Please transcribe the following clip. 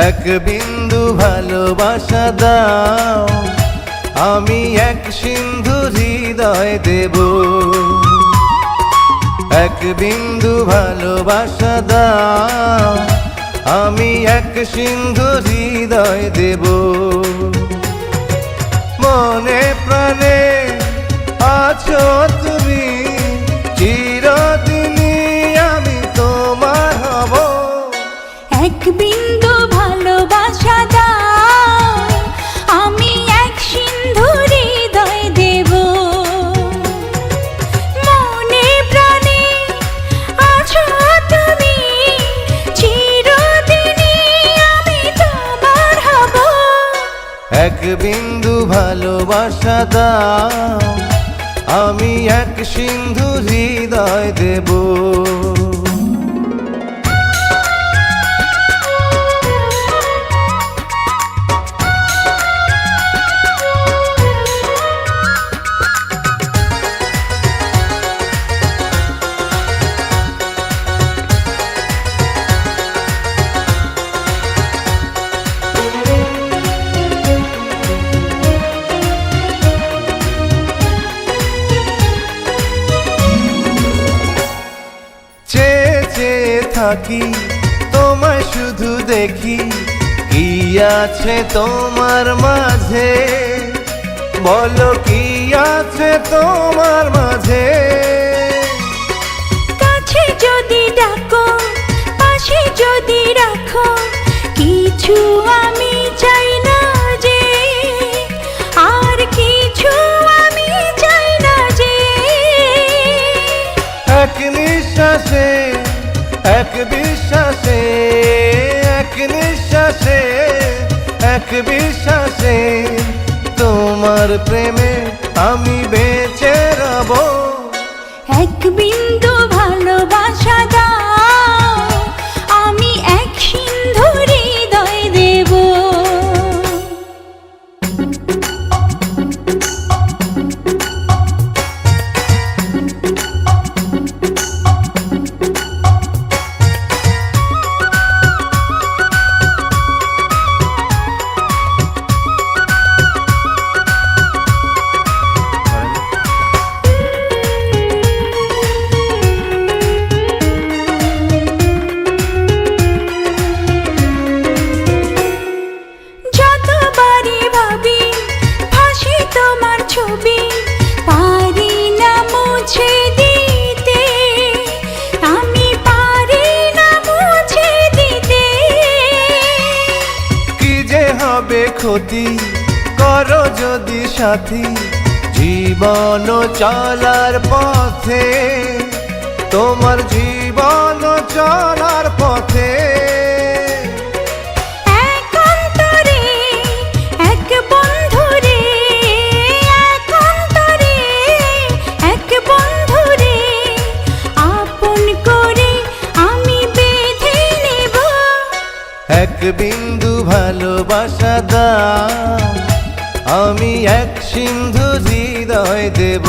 এক বিন্দু ভালোবাসা দাও, আমি এক সিন্ধু হৃদয় দেব। এক বিন্দু ভালোবাসা দাও, আমি এক সিন্ধু হৃদয় দেব। মনে প্রাণে আছো তুমি, চিরদিনই আমি তোমার হব। এক বিন্দু ভালোবাসা দাও, আমি এক সিন্ধু হৃদয় দেব। মনে প্রাণে আছো তুমি, চিরদিনই আমি তোমার হব। এক বিন্দু ভালোবাসা দাও, আমি এক সিন্ধু হৃদয় দেব। থাকি তোমায় শুধু দেখি, কি আছে তোমার মাঝে, বলো কি আছে তোমার মাঝে। কাছে যদি ডাকো, পাশে যদি রাখো, কিছু আমি চাই না যে, আর কিছু আমি চাই না যে। এক নিঃশ্বাসে, এক বিশ্বাসে, এক নিঃশ্বাসে, এক বিশ্বাসে, তোমার প্রেমে আমি বেঁচে রব। এক বিন্দু ভালোবাসা দাও, আমি এক সিন্ধু হৃদয় দেব। পারি না মুছে দিতে, আমি পারি না মুছে দিতে। কি যে হবে ক্ষতি, করো যদি সাথী, জীবন চলার পথে, তোমার জীবন চলার পথে। এক বিন্দু ভালোবাসা দাও, আমি এক সিন্ধু হৃদয় দেব।